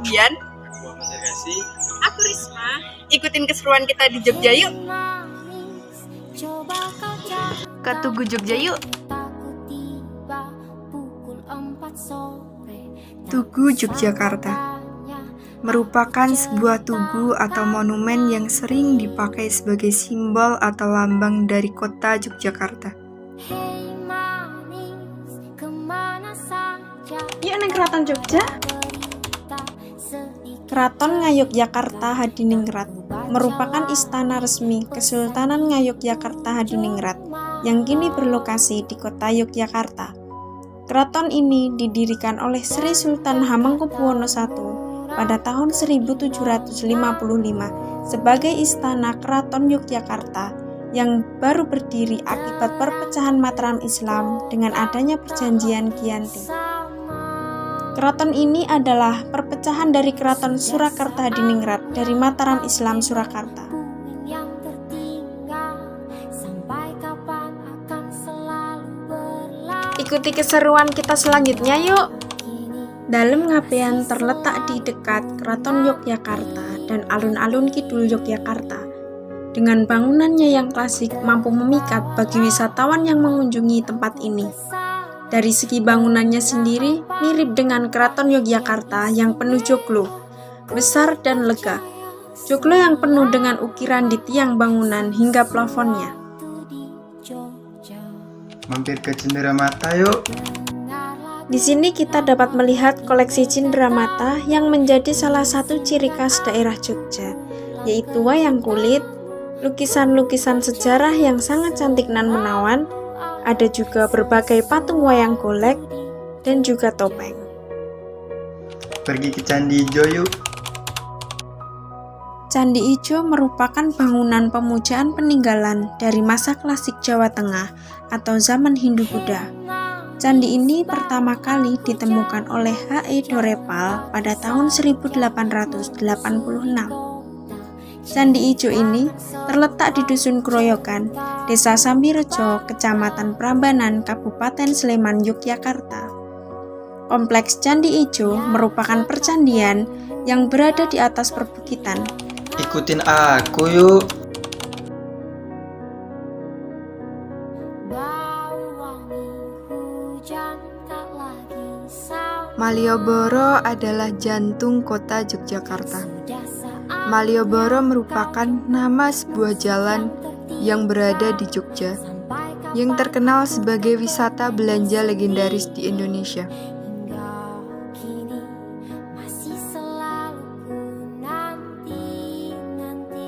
Dian. Aku Kasih. Aku Risma. Ikutin keseruan kita di Jogja yuk. Ke Tugu Jogja yuk. Tugu Yogyakarta merupakan sebuah tugu atau monumen yang sering dipakai sebagai simbol atau lambang dari kota Yogyakarta. Yuk nang Keraton Jogja. Keraton Ngayogyakarta Hadiningrat merupakan istana resmi Kesultanan Ngayogyakarta Hadiningrat yang kini berlokasi di kota Yogyakarta. Keraton ini didirikan oleh Sri Sultan Hamengkubuwono I pada tahun 1755 sebagai Istana Keraton Yogyakarta yang baru berdiri akibat perpecahan Mataram Islam dengan adanya perjanjian Giyanti. Keraton ini adalah perpecahan dari Keraton Surakarta Hadiningrat dari Mataram Islam Surakarta. Ikuti keseruan kita selanjutnya yuk. Dalem Ngabean terletak di dekat Keraton Yogyakarta dan alun-alun kidul Yogyakarta. Dengan bangunannya yang klasik mampu memikat bagi wisatawan yang mengunjungi tempat ini. Dari segi bangunannya sendiri mirip dengan Keraton Yogyakarta yang penuh joglo, besar dan lega. Joglo yang penuh dengan ukiran di tiang bangunan hingga plafonnya. Mampir ke Cenderamata yuk. Di sini kita dapat melihat koleksi cenderamata yang menjadi salah satu ciri khas daerah Jogja, yaitu wayang kulit, lukisan-lukisan sejarah yang sangat cantik nan menawan, ada juga berbagai patung wayang golek, dan juga topeng. Pergi ke Candi Ijo yuk. Candi Ijo merupakan bangunan pemujaan peninggalan dari masa klasik Jawa Tengah atau zaman Hindu-Buddha. Candi ini pertama kali ditemukan oleh H.E. Dorepal pada tahun 1886. Candi Ijo ini terletak di Dusun Kroyogan, Desa Sambirejo, Kecamatan Prambanan, Kabupaten Sleman, Yogyakarta. Kompleks Candi Ijo merupakan percandian yang berada di atas perbukitan. Ikutin aku yuk. Malioboro adalah jantung kota Yogyakarta. Malioboro merupakan nama sebuah jalan yang berada di Jogja, yang terkenal sebagai wisata belanja legendaris di Indonesia.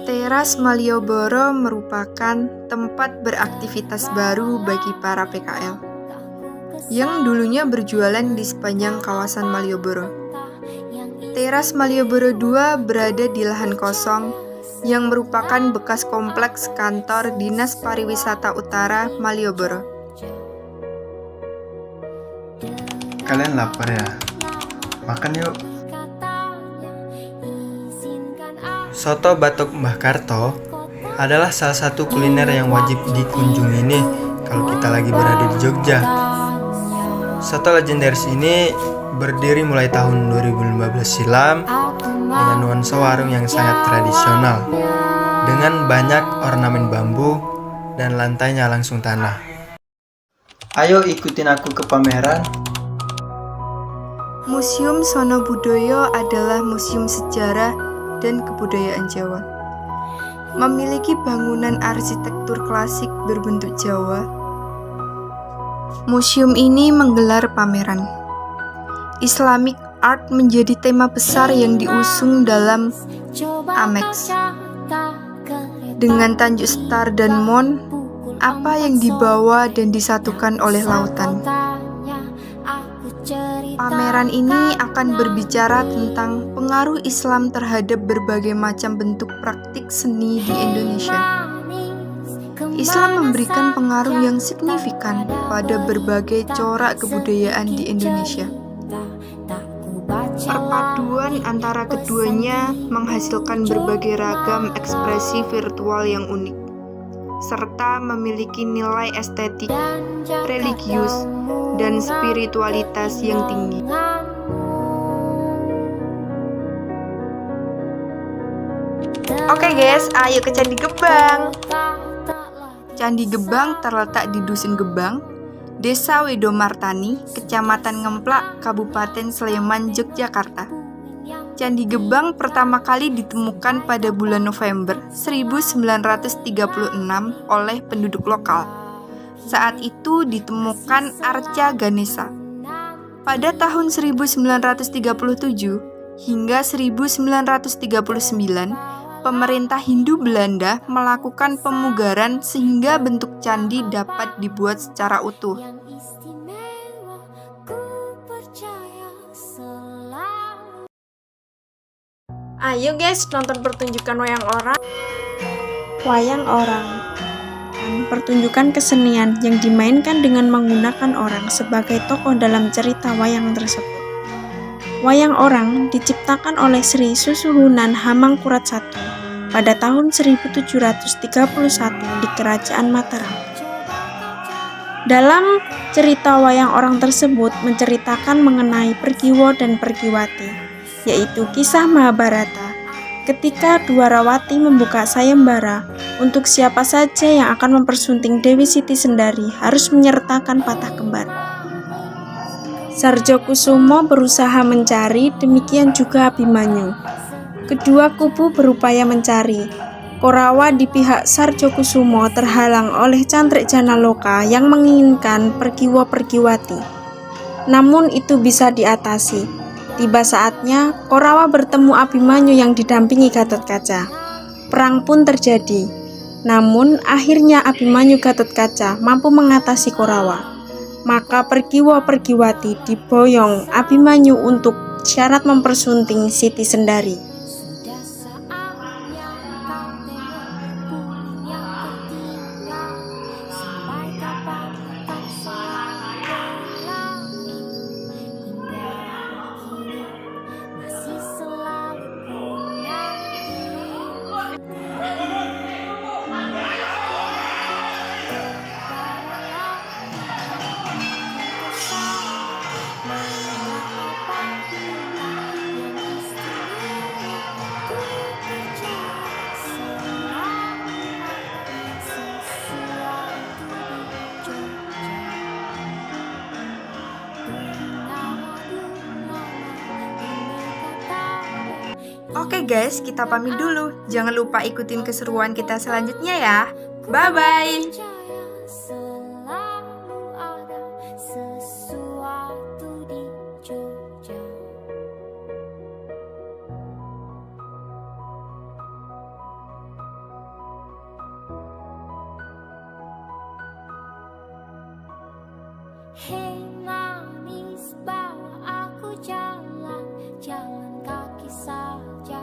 Teras Malioboro merupakan tempat beraktivitas baru bagi para PKL yang dulunya berjualan di sepanjang kawasan Malioboro. Teras Malioboro II berada di lahan kosong yang merupakan bekas kompleks kantor Dinas Pariwisata Utara Malioboro. Kalian lapar ya? Makan yuk. Soto Batok Mbah Karto adalah salah satu kuliner yang wajib dikunjungi nih kalau kita lagi berada di Jogja. Soto legendaris ini berdiri mulai tahun 2015 silam dengan nuansa warung yang sangat tradisional dengan banyak ornamen bambu dan lantainya langsung tanah. Ayo ikutin aku ke pameran. Museum Sono Budoyo adalah museum sejarah dan kebudayaan Jawa. Memiliki bangunan arsitektur klasik berbentuk Jawa. Museum ini menggelar pameran. Islamic Art menjadi tema besar yang diusung dalam Amex. Dengan tajuk Star dan Moon, apa yang dibawa dan disatukan oleh lautan. Pameran ini akan berbicara tentang pengaruh Islam terhadap berbagai macam bentuk praktik seni di Indonesia. Islam memberikan pengaruh yang signifikan pada berbagai corak kebudayaan di Indonesia. Perpaduan antara keduanya menghasilkan berbagai ragam ekspresi virtual yang unik, serta memiliki nilai estetik, religius, dan spiritualitas yang tinggi. Oke guys, ayo ke Candi Gebang. Candi Gebang terletak di Dusun Gebang, Desa Wedomartani, Kecamatan Ngemplak, Kabupaten Sleman, Yogyakarta. Candi Gebang pertama kali ditemukan pada bulan November 1936 oleh penduduk lokal. Saat itu ditemukan arca Ganesha. Pada tahun 1937 hingga 1939, pemerintah Hindu Belanda melakukan pemugaran sehingga bentuk candi dapat dibuat secara utuh. Ayo guys, nonton pertunjukan wayang orang. Wayang orang, pertunjukan kesenian yang dimainkan dengan menggunakan orang sebagai tokoh dalam cerita wayang tersebut. Wayang orang diciptakan oleh Sri Susuhunan Hamangkurat I pada tahun 1731 di Kerajaan Mataram. Dalam cerita wayang orang tersebut menceritakan mengenai Pergiwo dan Pergiwati, yaitu kisah Mahabharata, ketika Dwarawati membuka sayembara untuk siapa saja yang akan mempersunting Dewi Siti Sendari harus menyertakan patah kembar. Sarjokusumo berusaha mencari, demikian juga Abimanyu. Kedua kubu berupaya mencari. Korawa di pihak Sarjokusumo terhalang oleh Cantrik Janaloka yang menginginkan Pergiwo Pergiwati. Namun itu bisa diatasi. Tiba saatnya Korawa bertemu Abimanyu yang didampingi Gatotkaca. Perang pun terjadi. Namun akhirnya Abimanyu Gatotkaca mampu mengatasi Korawa. Maka Pergiwo Pergiwati diboyong Abimanyu untuk syarat mempersunting Siti Sendari. Oke guys, kita pamit dulu. Jangan lupa ikutin keseruan kita selanjutnya ya. Bye-bye. Hey manis, bawa aku jalan, jalan kaki saja.